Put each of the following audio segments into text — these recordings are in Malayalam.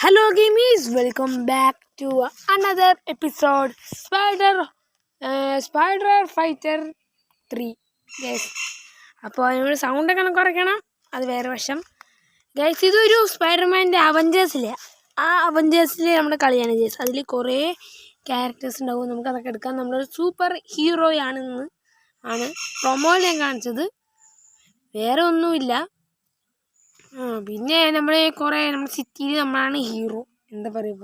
Hello gamies, welcome back to another episode Spider Fighter 3. Guys, അപ്പോൾ അതിനോട് സൗണ്ടൊക്കെ ഒന്ന് കുറയ്ക്കണം. അത് വേറെ വശം. ഗൈസ്, ഇതൊരു സ്പൈഡർമാൻ്റെ അവഞ്ചേഴ്സിൽ നമ്മുടെ കളിയാണ് ഗൈസ്. അതിൽ കുറേ ക്യാരക്ടേഴ്സ് ഉണ്ടാവും. നമുക്കതൊക്കെ എടുക്കാം. നമ്മളൊരു സൂപ്പർ ഹീറോയാണെന്ന് ആണ് പ്രൊമോയിൽ ഞാൻ കാണിച്ചത്. വേറെ ഒന്നുമില്ല. പിന്നെ നമ്മുടെ സിറ്റിയിൽ നമ്മളാണ് ഹീറോ. എന്താ പറയുക,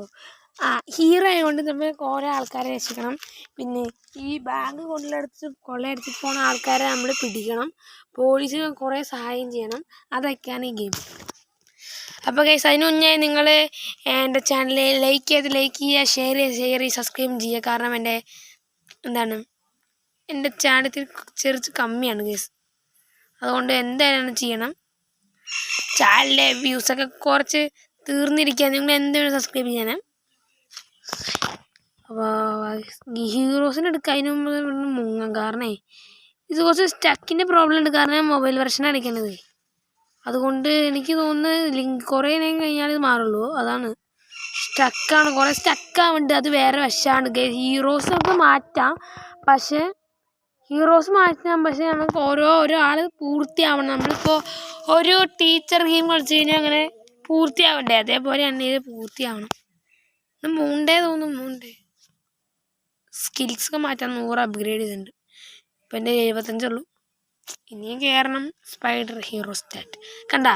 ഹീറോ ആയതുകൊണ്ട് നമ്മൾ കുറേ ആൾക്കാരെ രക്ഷിക്കണം. പിന്നെ ഈ ബാങ്ക് കൊള്ളയടിച്ചിട്ട് പോണ ആൾക്കാരെ നമ്മൾ പിടിക്കണം. പോലീസിന് കുറേ സഹായം ചെയ്യണം. അതൊക്കെയാണ് ഈ ഗെയിം. അപ്പോൾ ഗൈസ്, അതിന് മുന്നേ നിങ്ങൾ എൻ്റെ ചാനൽ ലൈക്ക് ചെയ്യുക, ഷെയർ ചെയ്യുക, സബ്സ്ക്രൈബ് ചെയ്യുക. കാരണം എൻ്റെ ചാനൽ ചെറിയ കമ്മിയാണ് ഗൈസ്. അതുകൊണ്ട് എന്തായാലും ചെയ്യണം. ചാനലിലെ വ്യൂസൊക്കെ കുറച്ച് തീർന്നിരിക്കുക. നിങ്ങൾ എന്തെങ്കിലും സബ്സ്ക്രൈബ് ചെയ്യണം. അപ്പോൾ ഹീറോസിന് എടുക്കുക. അതിന് മുമ്പ് മുങ്ങാം. കാരണം ഇത് കുറച്ച് സ്റ്റക്കിൻ്റെ പ്രോബ്ലം ഉണ്ട്. കാരണം മൊബൈൽ വെർഷൻ അടിക്കണത്. അതുകൊണ്ട് എനിക്ക് തോന്നുന്നത് കുറേ നേരം കഴിഞ്ഞാൽ ഇത് മാറുള്ളൂ. അതാണ് സ്റ്റക്കാണ്, കുറേ സ്റ്റക്കാവുന്നുണ്ട്. അത് വേറെ വശമാണ്. ഹീറോസൊക്കെ മാറ്റാം, പക്ഷേ നമുക്ക് ഓരോ ആൾ പൂർത്തിയാവണം. നമ്മളിപ്പോൾ ഒരു ടീച്ചർ ഗെയിം കളിച്ച് കഴിഞ്ഞാൽ അങ്ങനെ പൂർത്തിയാവണ്ടേ? അതേപോലെയാണ് ഇത് പൂർത്തിയാവണം. മൂണ്ടേ സ്കിൽസൊക്കെ മാറ്റാൻ 100 അപ്ഗ്രേഡ് ചെയ്തിട്ടുണ്ട്. ഇപ്പം എൻ്റെ 75 ഉള്ളൂ. ഇനിയും കയറണം. സ്പൈഡർ ഹീറോ സ്റ്റാറ്റ് കണ്ടാ.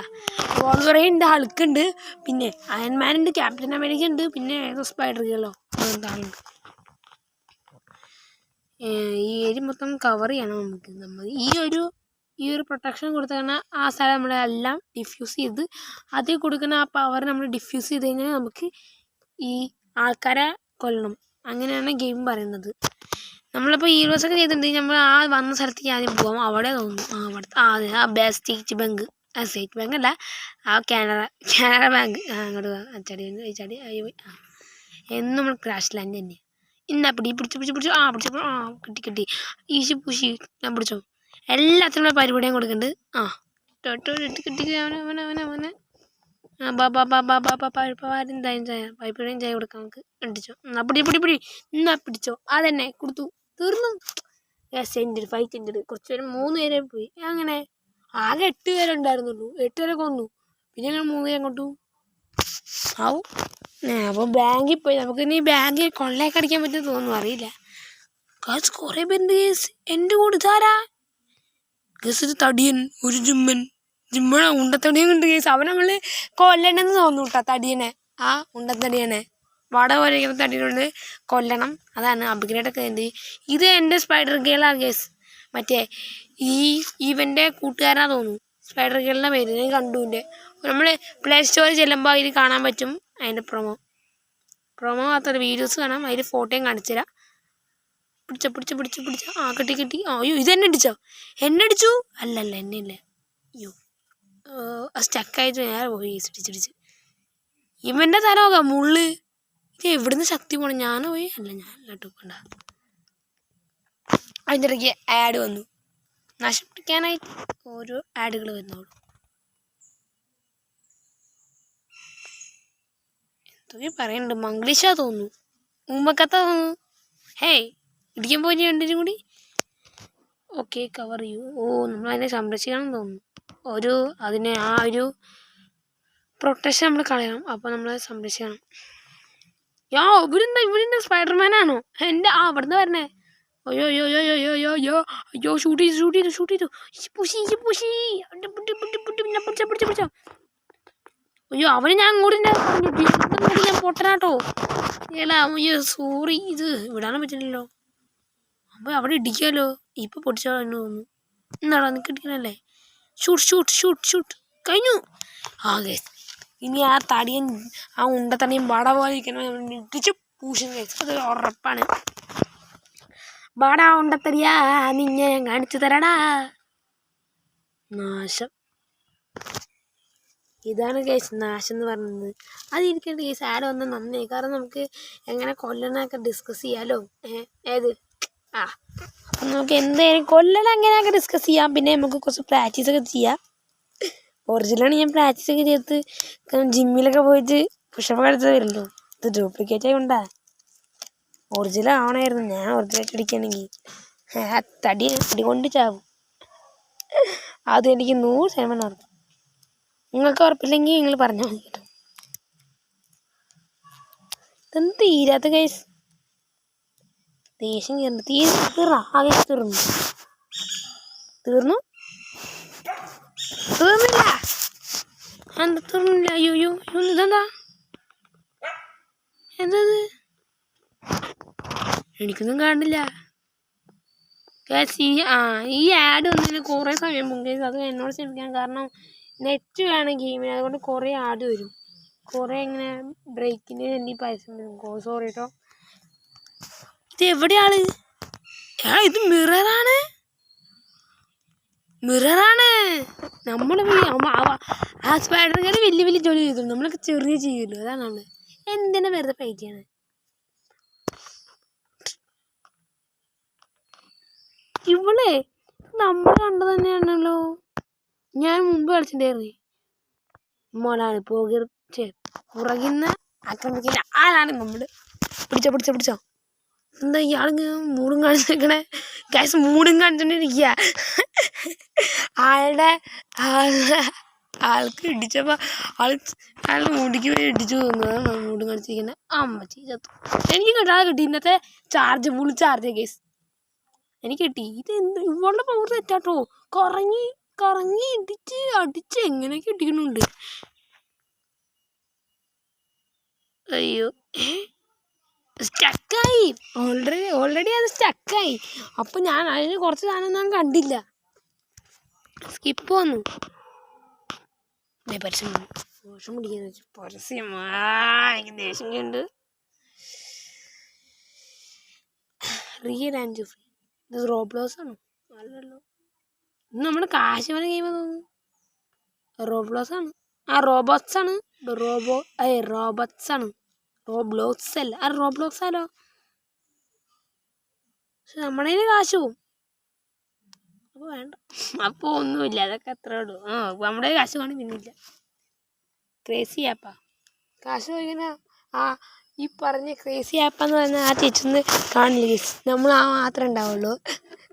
വോൾവറൈനുണ്ട്, ഹൾക്കുണ്ട്, പിന്നെ അയൺമാൻ ഉണ്ട്, ക്യാപ്റ്റൻ അമേരിക്ക ഉണ്ട്, പിന്നെ ഏതോ സ്പൈഡർ ഗേളോ അങ്ങനത്തെ ആളുണ്ട്. ഈ ഏരിയ മൊത്തം കവർ ചെയ്യണം. നമ്മൾ ഈ ഒരു പ്രൊട്ടക്ഷൻ കൊടുത്താണ് ആ സ്ഥലം നമ്മളെല്ലാം ഡിഫ്യൂസ് ചെയ്ത് അതിൽ കൊടുക്കുന്ന ആ പവർ നമ്മൾ ഡിഫ്യൂസ് ചെയ്ത് കഴിഞ്ഞാൽ നമുക്ക് ഈ ആൾക്കാരെ കൊല്ലണം. അങ്ങനെയാണ് ഗെയിം പറയുന്നത്. നമ്മളിപ്പോൾ ഹീറോസൊക്കെ ചെയ്തിട്ടുണ്ട്. നമ്മൾ ആ വന്ന സ്ഥലത്തേക്ക് ആദ്യം പോകാം. അവിടെ അവിടുത്തെ സ്റ്റേറ്റ് ബാങ്ക് അല്ല, കാനറ ബാങ്ക്. അങ്ങോട്ട് അച്ചാടി എന്നും നമ്മൾ ക്രാഷ് ലാൻഡ് തന്നെ. ഇന്നാ പിടിച്ചു കിട്ടി ഈശി പൂശി ഞാൻ പിടിച്ചോ. എല്ലാത്തിനുള്ള പരിപാടിയും കൊടുക്കുന്നുണ്ട്. കിട്ടി അവനെ പൈപ്പുടെയും ചായ കൊടുക്കാം നമുക്ക്. പിടിച്ചോ, പിടി എന്നാ പിടിച്ചോ. അതന്നെ കൊടുത്തു, തീർന്നു. സെൻറ്റഡ് 5 സെൻറ്റഡ് കുറച്ച് പേര് 3 പേരെ പോയി. അങ്ങനെ ആകെ 8 പേരുണ്ടായിരുന്നുള്ളൂ. 8 പേരെ കൊന്നു. പിന്നെ ഞങ്ങൾ 3 പേരെ കൊണ്ടു ആവും. അപ്പോൾ ബാങ്കിൽ പോയി. നമുക്ക് ഇനി ബാങ്കിൽ കൊള്ളയൊക്കെ അടിക്കാൻ പറ്റുമെന്ന് തോന്നുന്നു, അറിയില്ല. ഗേൾസ് കുറേ പേരുണ്ട് ഗേസ്. എൻ്റെ കൂടെ ഇതാരാ ഗേസ്? ഒരു തടിയൻ, ഒരു ജിമ്മണ ഉണ്ടത്തടിയൻ ഉണ്ട് ഗേസ്. അവൻ നമ്മൾ കൊല്ലണമെന്ന് തോന്നുന്നു കേട്ടോ. തടിയനെ, ആ ഉണ്ടത്തടിയനെ വട പോലെ തടിയനുണ്ട്, കൊല്ലണം. അതാണ് അപ്ഗ്രേഡൊക്കെ ഉണ്ട്. ഇത് എൻ്റെ സ്പൈഡർ ഗേളാണ് ഗേസ്. മറ്റേ ഇവൻ്റെ കൂട്ടുകാരനാ തോന്നുന്നു. സ്പൈഡർ ഗേളിൻ്റെ പേര് ഞാൻ കണ്ടു. നമ്മൾ പ്ലേ സ്റ്റോറിൽ ചെല്ലുമ്പോൾ അതിൽ കാണാൻ പറ്റും അതിൻ്റെ പ്രൊമോ മാത്രമല്ല, വീഡിയോസ് കാണാം. അതിൽ ഫോട്ടോയും കാണിച്ചു തരാം. പിടിച്ച കിട്ടി. അയ്യോ, ഇതെന്നെ അടിച്ചോ? എന്നെ അടിച്ചു? അല്ലല്ല, എന്നെ ഇല്ല. അയ്യോ, സ്റ്റക്കായിട്ട് നേരെ പോയി ഇടിച്ചിടിച്ച്. ഇവൻ്റെ തലമൊക്കെ മുള്ള്. ഇത് എവിടുന്ന് ശക്തി പോണം? ഞാനോ പോയി? അല്ല, ഞാനല്ല കേട്ടോ. അതിൻ്റെ ഇടയ്ക്ക് ആഡ് വന്നു. നശിപ്പിക്കാനായിട്ട് ഓരോ ആഡുകൾ വരുന്നോളൂ. എന്തൊക്കെ പറയുന്നുണ്ട്, മംഗ്ലീഷാ തോന്നുന്നു, ഉമ്മക്കത്ത തോന്നുന്നു. ഹേയ്, ഇടിക്കാൻ പോയി രണ്ടിനും കൂടി. ഓക്കെ, കവർ ചെയ്യൂ. നമ്മളതിനെ സംരക്ഷിക്കണം തോന്നുന്നു. അതിനെ ആ ഒരു പ്രൊട്ടക്ഷൻ നമ്മൾ കളയണം. അപ്പോൾ നമ്മളത് സംരക്ഷിക്കണം. ഇവരെന്താ സ്പൈഡർമാനാണോ? അവിടുന്ന് വരണേ. അയ്യോ ഷൂട്ട് ചെയ്തു. പൂശി പിടിച്ചോ. അയ്യോ, അവന് ഞാൻ അങ്ങോട്ട് ഞാൻ പൊട്ടനാട്ടോ. അയ്യോ സോറി, ഇത് വിടാനും പറ്റില്ലല്ലോ. അപ്പോൾ അവിടെ ഇടിക്കാമല്ലോ. ഇപ്പം പൊടിച്ചോ എന്ന് തോന്നുന്നു. എന്നാടാ നിനക്ക് ഇടിക്കണല്ലേ? ഷൂട്ട് കഴിഞ്ഞു. ഗേസ്, ഇനി ആ തടിയൻ, ആ ഉണ്ടത്തടിയൻ വട പോലെ ഇരിക്കണം. ഇടിച്ച് പൂശും ഗേസ്, അത് ഉറപ്പാണ്. വാടാ ഉണ്ടത്തടിയാ, നിന്നെ ഞാൻ കാണിച്ചു തരാടാ. നാശം. ഇതാണ് കേസ് നാശം എന്ന് പറയുന്നത്. അതിരിക്കേണ്ട കേസ് ആഡ് വന്നാൽ നന്നായി. കാരണം നമുക്ക് എങ്ങനെ കൊല്ലണമൊക്കെ ഡിസ്കസ് ചെയ്യാമല്ലോ. അപ്പം നമുക്ക് എന്തായാലും കൊല്ലണം എങ്ങനെയൊക്കെ ഡിസ്കസ് ചെയ്യാം. പിന്നെ നമുക്ക് കുറച്ച് പ്രാക്ടീസൊക്കെ ചെയ്യാം. ഒറിജിനലാണ് ഞാൻ പ്രാക്ടീസൊക്കെ ചെയ്ത് ജിമ്മിലൊക്കെ പോയിട്ട് പുഷപ്പ് കളിച്ചത് വരുമല്ലോ. ഇത് ഡ്യൂപ്ലിക്കേറ്റ് ആയി ഉണ്ടാ. ഒറിജിനൽ ആവണമായിരുന്നു. ഞാൻ ഒറിജിനൽ അടിക്കുകയാണെങ്കിൽ തടി കൊണ്ട് ചാവും. അത് എനിക്ക് 100% ഉറപ്പ്. നിങ്ങൾക്ക് ഉറപ്പില്ലെങ്കിൽ നിങ്ങൾ പറഞ്ഞാൽ മതി കേട്ടോ. ഇതൊന്നും തീരാത്ത കേസ്. ദേഷ്യം കയറുന്നു. ആകെ തീർന്നു. തീർന്നില്ല. എന്താ തീർന്നില്ല? അയ്യോ ഇതെന്താ? എന്തത്? എനിക്കൊന്നും കാണില്ല. ഈ ആഡ് വന്നതിന് കുറേ സമയം പോകും കേസ്. അത് എന്നോട് ക്ഷമിക്കാം. കാരണം നെറ്റ് വേണം ഗെയിമിന്. അതുകൊണ്ട് കുറേ ആഡ് വരും. കുറേ ഇങ്ങനെ ബ്രേക്കിന് വേണ്ടി പൈസ വരും. സോറി കേട്ടോ. ഇത് എവിടെയാണ്? ഇത് മിററാണ്. നമ്മൾ ആ സ്പൈഡർക്കാർ വലിയ ജോലി ചെയ്തു. നമ്മളൊക്കെ ചെറിയ ചെയ്യുമല്ലോ. അതാണ് നമ്മൾ എന്തിനാ വെറുതെ ഫൈറ്റ് ചെയ്യണേ. ഇവളെ നമ്മൾ കണ്ടത് തന്നെയാണല്ലോ. ഞാൻ മുമ്പ് കളിച്ചിട്ടുണ്ടായിരുന്നു. മോനാണ് പുറകിന്ന് ആക്രമിക്കില്ല. ആരാണ് നമ്മള്? പിടിച്ചോ. എന്താ ഇയാളിങ്ങനെ മൂടും കാണിച്ചിരിക്കണേ? ഗ്യാസ് മൂടും കാണിച്ചോണ്ടിരിക്കുക. ആൾക്ക് ഇടിച്ചപ്പോ ആളുടെ മുടിക്ക് വേണ്ടി ഇടിച്ചു തോന്നുന്നതാണ് മൂടും കാണിച്ചിരിക്കുന്നത്. അമ്മച്ചി ചത്തു. എനിക്ക് കിട്ടി ഇന്നത്തെ ഫുൾ ചാർജ് കേസ് എനിക്ക് കിട്ടി. ഇത് എന്ത് ഇവളുടെ പവർ തെറ്റാട്ടോ. കറങ്ങി അടിച്ച് എങ്ങനെയൊക്കെ ഇടിക്കുന്നുണ്ട്. അയ്യോ സ്റ്റക്കായി. ഓൾറെഡി അത് സ്റ്റക്കായി. അപ്പോൾ ഞാൻ അതിന് കുറച്ച് സാധനം കണ്ടില്ല. സ്കിപ്പ് വന്നു. പരസ്യം എനിക്ക് ദേഷ്യമുണ്ട്. Real and free. ഇത് റോബ്ലോക്സ് ആണോ? അല്ലല്ലോ. ഇത് നമ്മുടെ കാശ് വന്ന ഗെയിം തോന്നുന്നു. റോബ്ലോക്സ് ആണ്. റോബോട്ട്സ് ആണ്. റോബോട്ട്സ് ആണ്. റോബ്ലോക്സ് അല്ല. റോബ്ലോക്സ് ആലോ. പക്ഷെ നമ്മുടെ കയ്യിൽ കാശ് പോവും. അപ്പോൾ വേണ്ട. അപ്പോൾ ഒന്നുമില്ല. അതൊക്കെ അത്രേ ഉള്ളൂ. നമ്മുടെ കാശ് കാണും. പിന്നില്ല. ക്രേസി ആപ്പാ. കാശ് ഇങ്ങനെ ഈ പറഞ്ഞ ക്രേസി ആപ്പാന്ന് പറഞ്ഞാൽ ആ ചേച്ചൊന്ന് കാണില്ല. നമ്മൾ മാത്രമേ ഉണ്ടാവുള്ളൂ.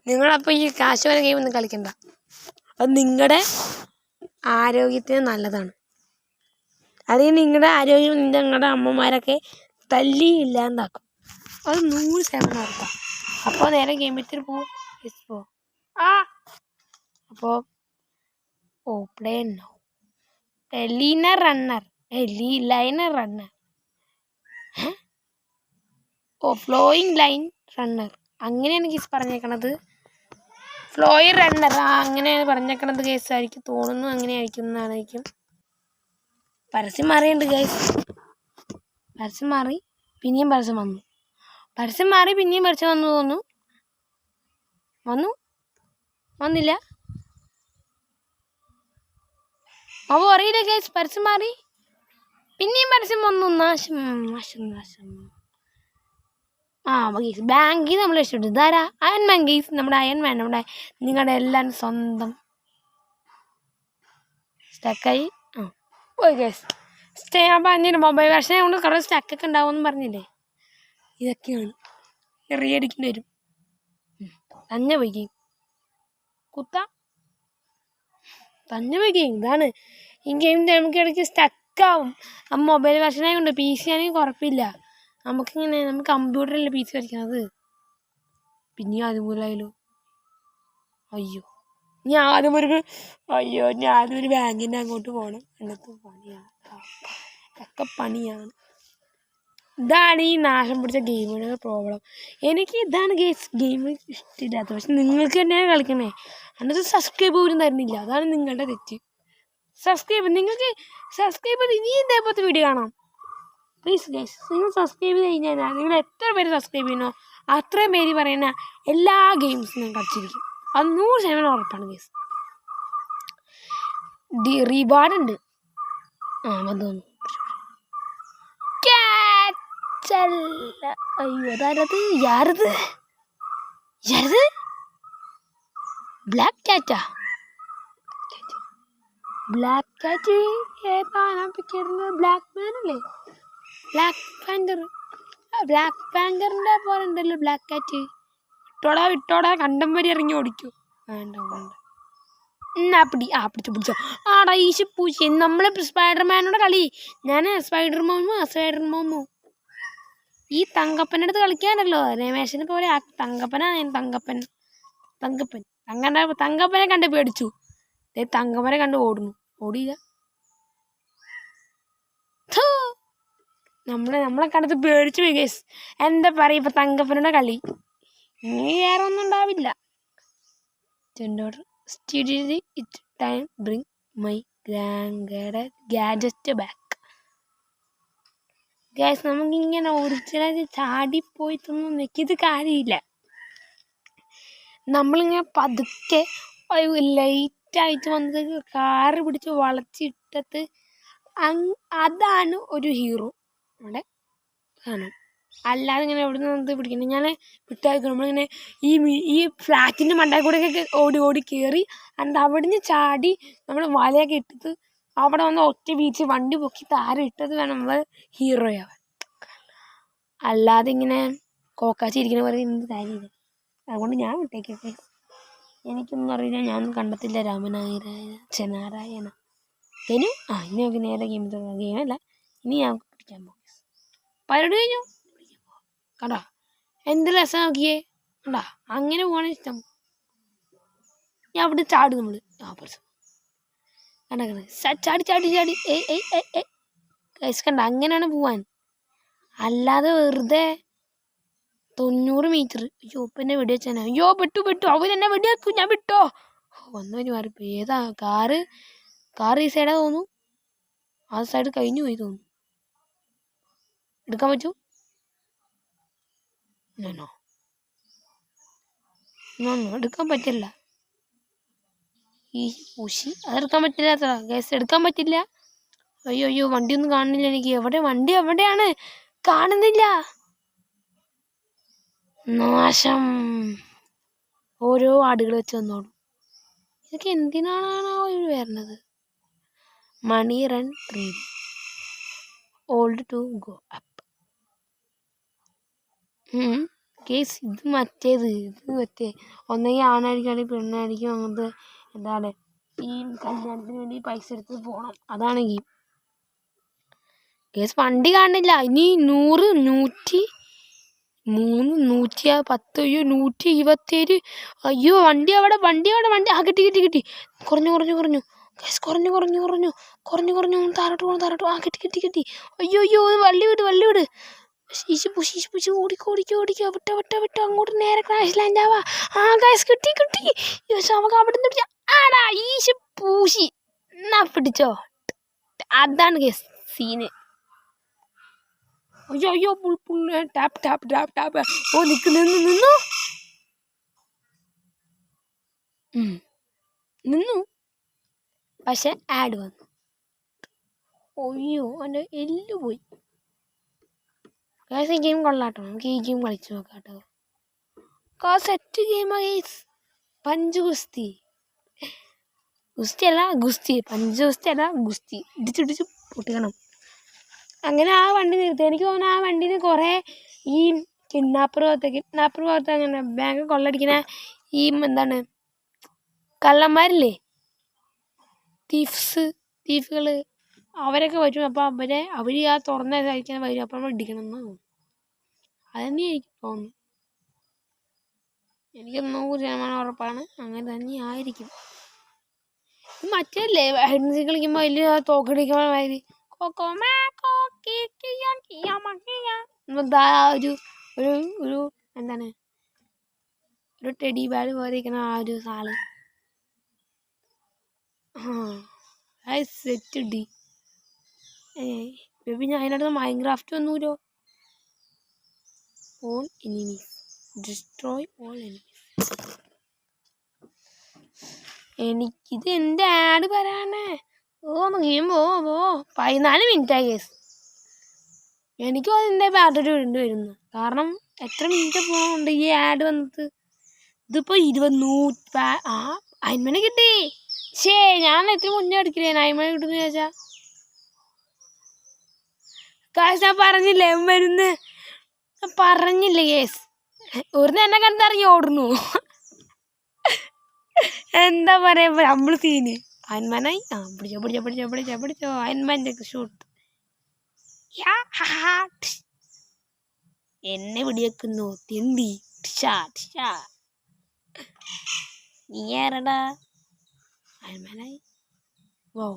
നിങ്ങളപ്പോൾ ഈ കാശ് വരെ ഗെയിം ഒന്നും കളിക്കണ്ട. അത് നിങ്ങളുടെ ആരോഗ്യത്തിന് നല്ലതാണ്. അല്ലെങ്കിൽ നിങ്ങളുടെ ആരോഗ്യം നിങ്ങളുടെ അമ്മമാരൊക്കെ തല്ലി ഇല്ലാണ്ടാക്കും. അത് 100% ഉറപ്പാണ്. അപ്പോൾ നേരെ ഗെയിം വെച്ചിട്ട് പോവും. അപ്പോൾ play no. Liner runner. Flowing line runner. അങ്ങനെയാണ് കേസ് പറഞ്ഞേക്കണത്. ഫ്ലോയിങ് റണ്ണർ അങ്ങനെയാണ് പറഞ്ഞേക്കണത് കേസായിരിക്കും തോന്നുന്നു. അങ്ങനെ ആയിരിക്കും എന്നായിരിക്കും. പരസ്യം മാറിയുണ്ട് ഗൈസ്. പരസ്യം മാറി പിന്നെയും പരസ്യം വന്നു. പരസ്യം മാറി പിന്നെയും പരസ്യം വന്നു തോന്നുന്നു. വന്നില്ല. അപ്പോൾ അറിയില്ല ഗൈസ്. പരസ്യം മാറി പിന്നെയും പരസ്യം വന്നു. നാശം. ഗൈസ് ബാങ്കിൽ നമ്മൾ രക്ഷപ്പെട്ടു. ഇതാരാ? Iron Man guys. നമ്മുടെ അയൺമാൻ. നിങ്ങളുടെ എല്ലാവരും സ്വന്തം സ്റ്റക്കായി പോയി ഗൈസ്. ഞാൻ പറഞ്ഞില്ല മൊബൈൽ വെർഷൻ കൊണ്ട് കുറേ സ്റ്റക്കൊക്കെ ഉണ്ടാവുമെന്ന് പറഞ്ഞില്ലേ. ഇതൊക്കെയാണ് എറിയടിക്കേണ്ടി വരും. തന്നെ പോയി ഗെയിം തന്നെ പോയി ഗെയിം. ഇതാണ് ഈ ഗെയിം. നമുക്ക് ഇടയ്ക്ക് സ്റ്റക്കാവും. മൊബൈൽ വെർഷനായതുകൊണ്ട്. PC ആണെങ്കിൽ കുഴപ്പമില്ല. നമുക്ക് കമ്പ്യൂട്ടറിലല്ലേ PC കളിക്കുന്നത്. പിന്നെ അതുപോലായാലോ. ഞാനൊരു ബാങ്കിൻ്റെ അങ്ങോട്ട് പോകണം. എന്നൊക്കെ പണിയാണ്. ഇതാണ് ഈ നാശം പിടിച്ച ഗെയിമിൻ്റെ പ്രോബ്ലം. എനിക്ക് ഇതാണ് ഗെയിം ഇഷ്ടമില്ലാത്തത്. പക്ഷെ നിങ്ങൾക്ക് തന്നെയാണ് കളിക്കണേ. എന്നിട്ട് സബ്സ്ക്രൈബ് പോലും തരുന്നില്ല. അതാണ് നിങ്ങളുടെ തെറ്റ്. നിങ്ങൾക്ക് സബ്സ്ക്രൈബ് ഇനി ഇതേപോലത്തെ വീഡിയോ കാണാം. പ്ലീസ് ഗൈസ്, നിങ്ങൾ സബ്സ്ക്രൈബ് ചെയ്ത് കഴിഞ്ഞാൽ നിങ്ങൾ എത്ര പേര് സബ്സ്ക്രൈബ് ചെയ്യുന്നോ അത്രയും പേര് പറയുന്ന എല്ലാ ഗെയിംസും ഞാൻ കളിച്ചിരിക്കും. അത് 100% ഉറപ്പാണ് ഗൈസ്. റിവാർഡുണ്ട്. വന്നു. അയ്യോ അതാരത്? യാരത്? ബ്ലാക്ക് കാറ്റാ? ബ്ലാക്ക് കാറ്റ് ഏതാ? ബ്ലാക്ക് മാൻ അല്ലേ? ബ്ലാക്ക് പാന്തറിൻ്റെ പോലെ ഉണ്ടല്ലോ ബ്ലാക്ക് കാറ്റ്. വിട്ടോടാ കണ്ടംപരി ഇറങ്ങി ഓടിക്കൂ. വേണ്ട എന്നാ പിടിച്ചോ. ആടാ ഈശി പൂശി നമ്മൾ സ്പൈഡർമാനോട് കളി. ഞാൻ സ്പൈഡർ മോമോ ഈ തങ്കപ്പൻ്റെ അടുത്ത് കളിക്കാണ്ടല്ലോ. രമേശനെ പോലെ തങ്കപ്പനാണ് തങ്കപ്പനെ കണ്ട് പേടിച്ചു. തങ്കപ്പനെ കണ്ട് ഓടിയില്ല. നമ്മളെ കണ്ടത് പേടിച്ചു പോയി ഗൈസ്. എന്താ പറയുക, ഇപ്പം തങ്കപ്പനോട് കളി. ഇനി വേറെ ഒന്നും ഉണ്ടാവില്ല. It time bring my gadget back. Guys നമുക്കിങ്ങനെ ഒറിജിനൽ ചാടിപ്പോയിട്ടൊന്നും നിൽക്കിയത് കാര്യമില്ല. നമ്മളിങ്ങനെ പതുക്കെ ലൈറ്റായിട്ട് വന്നത് കാറ് പിടിച്ച് വളച്ചിട്ടത് അതാണ് ഒരു ഹീറോ അവിടെ കാണും. അല്ലാതെ ഇങ്ങനെ എവിടെ നിന്ന് പിടിക്കണം. ഞാൻ വിട്ടായിരിക്കും നമ്മളിങ്ങനെ ഈ ഫ്ലാറ്റിൻ്റെ മണ്ടയിൽ കൂടെയൊക്കെ ഓടി കയറി എന്നിട്ട് അവിടെ നിന്ന് ചാടി നമ്മൾ വലയൊക്കെ ഇട്ടിട്ട് അവിടെ വന്ന് ഒറ്റ വീഴ്ച വണ്ടി പൊക്കി താരം ഇട്ടത് വേണം നമ്മൾ ഹീറോയാവാൻ. അല്ലാതെ ഇങ്ങനെ കോക്കാച്ചിരിക്കുന്ന പോലെ എന്ത് കാര്യമില്ല. അതുകൊണ്ട് ഞാൻ വിട്ടേക്കട്ടെ. എനിക്കൊന്നും അറിയില്ല, ഞാനൊന്നും കണ്ടെത്തില്ല. നാരായണ ഇനി നമുക്ക് നേരെ ഗെയിമല്ല. ഇനി ഞാൻ പിടിക്കാൻ പോകും. പരിപാടി കഴിഞ്ഞു. കണ്ടാ എന്ത് രസം നോക്കിയേ. കണ്ടാ അങ്ങനെ പോകാൻ ഇഷ്ടം. ഞാൻ അവിടെ ചാടും നമ്മൾ ചാടി കണ്ട അങ്ങനെയാണ് പോവാൻ. അല്ലാതെ വെറുതെ 90 മീറ്റർ. അയ്യോ ഇപ്പം എന്നെ വെടിവെച്ചാനാ. അയ്യോ പെട്ടു അവരെന്നെ വെടിവെക്കും. ഞാൻ വിട്ടോ വന്നവര് മാറിപ്പോ. ഏതാ കാറ് ഈ സൈഡാ തോന്നുന്നു. ആ സൈഡ് കഴിഞ്ഞു പോയി തോന്നുന്നു. എടുക്കാൻ പറ്റൂ? എടുക്കാൻ പറ്റില്ല. ഈ പൂശി അതെടുക്കാൻ പറ്റില്ല. ഗ്യാസ് എടുക്കാൻ പറ്റില്ല. അയ്യോ വണ്ടിയൊന്നും കാണുന്നില്ല എനിക്ക്. വണ്ടി എവിടെയാണ്? കാണുന്നില്ല. നാശം. ഓരോ ആടുകൾ വെച്ച് വന്നോളൂ. ഇതൊക്കെ എന്തിനാണോ ഇവർ വരുന്നത്? Money run 3 old to go up. Case ഇത് മറ്റേ ഒന്നെങ്കിൽ ആണായിരിക്കും അല്ലെങ്കിൽ പെണ്ണായിരിക്കും. അങ്ങനത്തെ എന്താണ് ഈ കല്യാണത്തിന് വേണ്ടി പൈസ എടുത്ത് പോകണം. അതാണെങ്കിൽ കേസ് വണ്ടി കാണില്ല. ഇനി 100, 103, 110, അയ്യോ 127. അയ്യോ വണ്ടി അവിടെ. ആ കിട്ടി. കുറഞ്ഞു കേസ് കുറഞ്ഞു. താരോട്ട്. ആ കിട്ടി. അയ്യോ വള്ളി വിട്. പൂശി ഓടിക്കോ. വിട്ടോ അങ്ങോട്ട് നേരെ ക്രാഷ് ലാൻഡ് ആവാ. ആ ഗൈസ് കിട്ടി. നമുക്ക് അവിടെ നിന്ന് ആടാ ഈശ് പൂശി. എന്നാ പിടിച്ചോ. അതാണ് ഗൈസ് സീന്. അയ്യോ ടാപ്പ്. ഓ നിന്നു. പക്ഷെ ആഡ് വന്നു. അയ്യോ എൻ്റെ എല്ല് പോയി. ഈ ഗെയിം കൊള്ളാട്ടോ. നമുക്ക് ഈ ഗെയിം കളിച്ചു നോക്കാട്ടോ. സെറ്റ് ഗെയിമാ ഗൈസ്. പഞ്ച് ഗുസ്തി. പഞ്ച് ഗുസ്തി അല്ല ഗുസ്തി. ഇടിച്ചിടിച്ച് പൊട്ടിക്കണം. അങ്ങനെ ആ വണ്ടി നിർത്തി. എനിക്ക് തോന്നുന്നു ആ വണ്ടിയിൽ കുറേ ഈ കിഡ്നാപ്പർ പോലത്തെ അങ്ങനെ ബാങ്ക് കൊള്ളടിക്കുന്ന ഈ എന്താണ് കള്ളന്മാരില്ലേ, തീഫുകൾ, അവരൊക്കെ വരും. അപ്പോൾ അവർ ആ തുറന്ന കഴിക്കാൻ വരും. അപ്പോൾ നമ്മൾ ഇടിക്കണം എന്ന് തോന്നുന്നു. അതന്നെ എനിക്ക് തോന്നുന്നു. എനിക്ക് 100% ഉറപ്പാണ് അങ്ങനെ തന്നെ ആയിരിക്കും. മറ്റല്ലേ ഹെഡ്സി കളിക്കുമ്പോൾ അതിൽ തോക്കടിക്കുമ്പോൾ മാതിരി ഒരു എന്താണ് ഒരു ടെഡി ബാഡ് പോലെ ഇരിക്കുന്ന ആ ഒരു സാള്. സെറ്റ് ഇടി. പിന്നെ അതിനകത്ത് മൈൻക്രാഫ്റ്റ് വന്നൂലോ. All enemies destroy all enemies. എനിക്കിത് എൻ്റെ ആഡ് പറയാനേ. പോ 14 മിനിറ്റായി കേസ്. എനിക്ക് അതിൻ്റെ ബാറ്ററി വരുന്നു. കാരണം എത്ര മിനിറ്റ് പോകുന്നുണ്ട് ഈ ആഡ് വന്നത്. ഇതിപ്പോൾ 100 അയിന്മനെ കിട്ടി. ഞാൻ എത്ര മുന്നേ എടുക്കില്ലേ അയിന്മനെ കിട്ടുമെന്ന് ചോദിച്ചാൽ. കാശ് ഞാൻ പറഞ്ഞില്ലേ വരുന്ന് പറഞ്ഞില്ലേ കേസ് ഒരു എന്നെ കണ്ടറിഞ്ഞ് ഓടുന്നു എന്താ പറയാ നമ്മള് സീന് അയൻമാനായി പിടിച്ചോ അയൻമാൻ്റെ ഷൂട്ട് എന്നെ വെടിവെക്കുന്നു തിണ്ടി നീ ആരടാ അയൻമാനായി വോ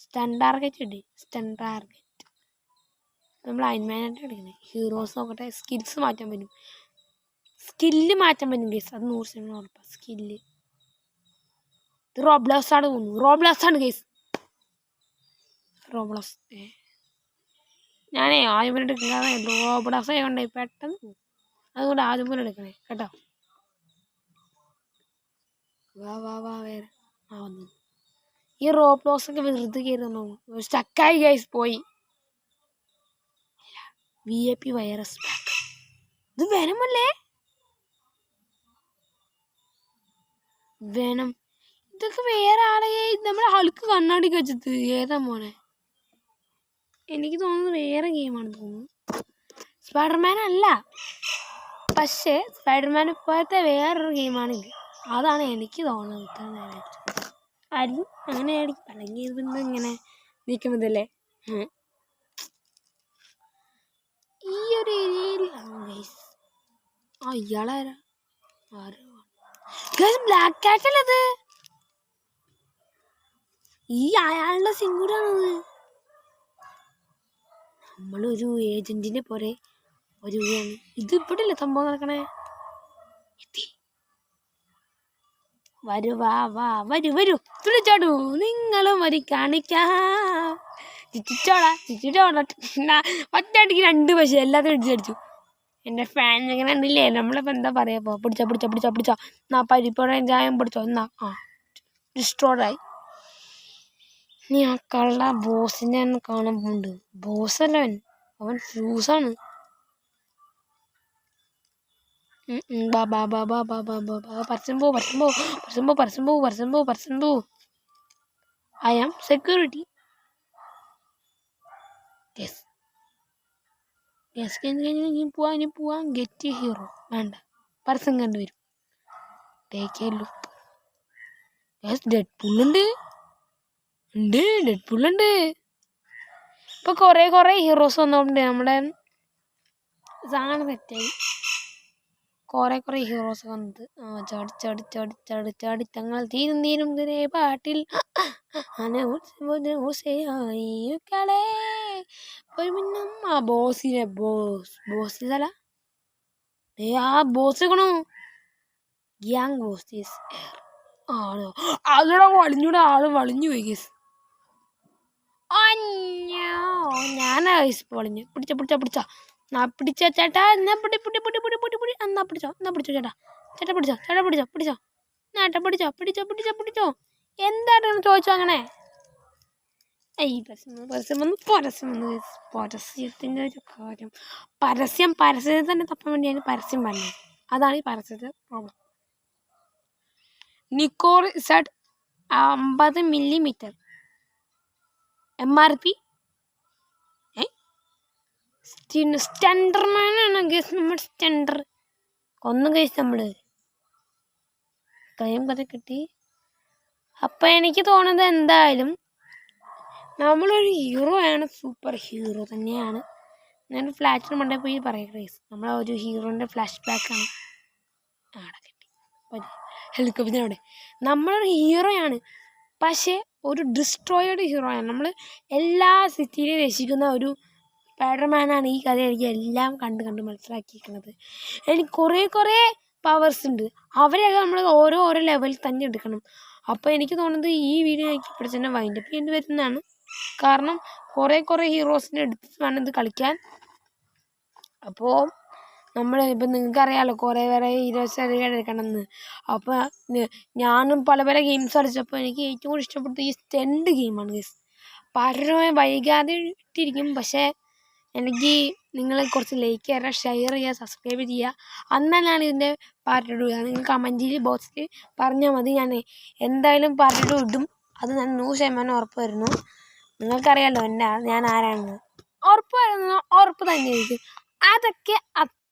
സ്റ്റൺ ടാർഗറ്റ് ഉണ്ട് സ്റ്റൺ ടാർഗറ്റ് നമ്മൾ അയൻമാനായിട്ട് എടുക്കുന്നത് ഹീറോസ് നോക്കട്ടെ സ്കിൽസ് മാറ്റാൻ പറ്റും സ്കില്ല് മാറ്റാൻ പറ്റും കേസ് അത് 100% ഉറപ്പാണ് സ്കില്ല് ഇത് റോബ്ലോക്സ് ആണ് തോന്നുന്നു റോബ്ലോക്സ് ആണ് കേസ് റോബ്ലോക്സ് ഞാനേ ആദ്യം പോലെ എടുക്കുന്നത് റോബ്ലോക്സ് ആയതുകൊണ്ട് പെട്ടെന്ന് അതുകൊണ്ട് ആദ്യം പോലെ എടുക്കണേ കേട്ടോ വാ വേറെ വന്നു ഈ റോബ്ലോക്സ് ഒക്കെ വെറുതെ കയറുന്നു സ്റ്റക്കായി ഗൈസ് പോയി VIP വൈറസ് ഇത് വേണമല്ലേ വേണം ഇതൊക്കെ വേറെ ആളെ നമ്മുടെ ആൾക്ക് കണ്ണാടി വെച്ചത് ഏതാ മോനെ എനിക്ക് തോന്നുന്നത് വേറെ ഗെയിമാണ് തോന്നുന്നു സ്പൈഡർമാൻ അല്ല പക്ഷേ സ്പൈഡർമാൻ പോലത്തെ വേറൊരു ഗെയിമാണ് ഇത് അതാണ് എനിക്ക് തോന്നുന്നത് ഇത്ര നേരമായിട്ട് ആരും അങ്ങനെ ആയിരിക്കും അല്ലെങ്കിൽ ഇതിന്ന് ഇങ്ങനെ നിൽക്കുന്നതല്ലേ ഈ ഒരു ഏരിയയിൽ ഇയാളാരാ ബ്ലാക്ക് കാറ്റ് അല്ലത് ഈ അയാളുടെ സിംഗൂരാണത് നമ്മളൊരു ഏജന്റിനെ പോലെ വരികയാണ് ഇത് ഇവിടെ അല്ലേ സംഭവം നടക്കണേ വരൂ തുളിച്ചാടൂ നിങ്ങളും വരി കാണിക്കാം ഒറ്റയടിക്ക് 2 പക്ഷേ എല്ലാത്തിനും ഇടിച്ചടിച്ചു എൻ്റെ ഫാൻ ഇങ്ങനെ ഉണ്ടില്ലേ നമ്മളിപ്പോൾ എന്താ പറയാ പിടിച്ചോ എന്നാ പരിപ്പോടെ ചായം പിടിച്ചോ എന്നാ ഡിസ്ട്രോഡായി നീ ആ കള്ള ബോസിനെ കാണാൻ പോകുന്നുണ്ട് ബോസല്ല അവൻ ഫ്യൂസാണ് പരസ്യം പോ ഐ ആം സെക്യൂരിറ്റി ഇനി പോവാം ഗെറ്റ് ഹീറോ വേണ്ട പരസ്യം കണ്ടുവരും ഡെഡ്പൂളുണ്ട് ഇപ്പൊ കൊറേ ഹീറോസ് വന്നോണ്ട് നമ്മുടെ സാധനം സെറ്റായി കൊറേ ഹീറോസ് വന്നത് ചാടി തങ്ങൾ തീരും പാട്ടിൽ ബോസിലല്ല ആ ബോസ് ഗ്യാങ് ബോസ് ആണോ അതിവിടെ വളിഞ്ഞൂടെ ആള് വളിഞ്ഞു പോയി കേസ് ഞാനാ കേസ് വളിഞ്ഞു പിടിച്ച പിടിച്ച ചേട്ടാ എന്നാ എന്നാ പിടിച്ചോ ചേട്ടാ പിടിച്ചോ എന്താണ് ചോദിച്ചോ അങ്ങനെ പരസ്യത്തിൻ്റെ ഒരു കാര്യം പരസ്യത്തെ തന്നെ തപ്പാൻ വേണ്ടിയാണ് പരസ്യം പറഞ്ഞത് അതാണ് ഈ പരസ്യത്തെ problem Nikkor Z 50 millimetre MRP സ്റ്റണ്ടർമാനാണ് ഗേസ് നമ്മൾ സ്റ്റണ്ടർ ഒന്നും കഴിച്ച് നമ്മൾ കയ്യും കഥ കിട്ടി അപ്പം എനിക്ക് തോന്നുന്നത് എന്തായാലും നമ്മളൊരു ഹീറോ ആണ് സൂപ്പർ ഹീറോ തന്നെയാണ് ഞാൻ ഫ്ലാറ്റിന് മണ്ടേ പോയി പറയാം ഗേസ് നമ്മളൊരു ഹീറോൻ്റെ ഫ്ലാഷ് ബാക്കാണ് ഹെലികോപ്റ്ററിനോടെ നമ്മളൊരു ഹീറോയാണ് പക്ഷേ ഒരു ഡിസ്ട്രോയേഡ് ഹീറോയാണ് നമ്മൾ എല്ലാ സിറ്റിയിലും രക്ഷിക്കുന്ന ഒരു സ്പൈഡർമാനാണ് ഈ കഥ എനിക്ക് എല്ലാം കണ്ട് മനസ്സിലാക്കിയിരിക്കുന്നത് എനിക്ക് കുറേ പവേഴ്സ് ഉണ്ട് അവരെയൊക്കെ നമ്മൾ ഓരോ ലെവലിൽ തന്നെ എടുക്കണം അപ്പോൾ എനിക്ക് തോന്നുന്നത് ഈ വീഡിയോ എനിക്ക് ഇവിടെ തന്നെ വൈൻഡപ്പ് ചെയ്യേണ്ടി വരുന്നതാണ് കാരണം കുറേ ഹീറോസിനെ എടുത്ത് വേണം ഇത് കളിക്കാൻ അപ്പോൾ ഇപ്പം നിങ്ങൾക്കറിയാമല്ലോ കുറേ ഹീറോസ് എടുക്കണമെന്ന് അപ്പോൾ ഞാനും പല ഗെയിംസ് കളിച്ചപ്പോൾ എനിക്ക് ഏറ്റവും കൂടുതൽ ഇഷ്ടപ്പെട്ട ഈ സ്റ്റണ്ട് ഗെയിമാണ് ഗെസ് പലരുമായി വൈകാതെ ഇട്ടിരിക്കും പക്ഷേ എനിക്ക് നിങ്ങൾ കുറച്ച് ലൈക്ക് ചെയ്യുക ഷെയർ ചെയ്യുക സബ്സ്ക്രൈബ് ചെയ്യുക അന്നാണ് ഇതിൻ്റെ പാർട്ട് ഇടുക നിങ്ങൾ കമൻറ്റിൽ ബോക്സിൽ പറഞ്ഞാൽ മതി ഞാൻ എന്തായാലും പാർട്ട് ഇടും അത് ഞാൻ 100% ഉറപ്പ് വരുന്നു നിങ്ങൾക്കറിയാമല്ലോ ഞാൻ ആരാണെന്ന് ഉറപ്പ് പറയുന്നത് ഉറപ്പ് തന്നെയായിരിക്കും. അതൊക്കെ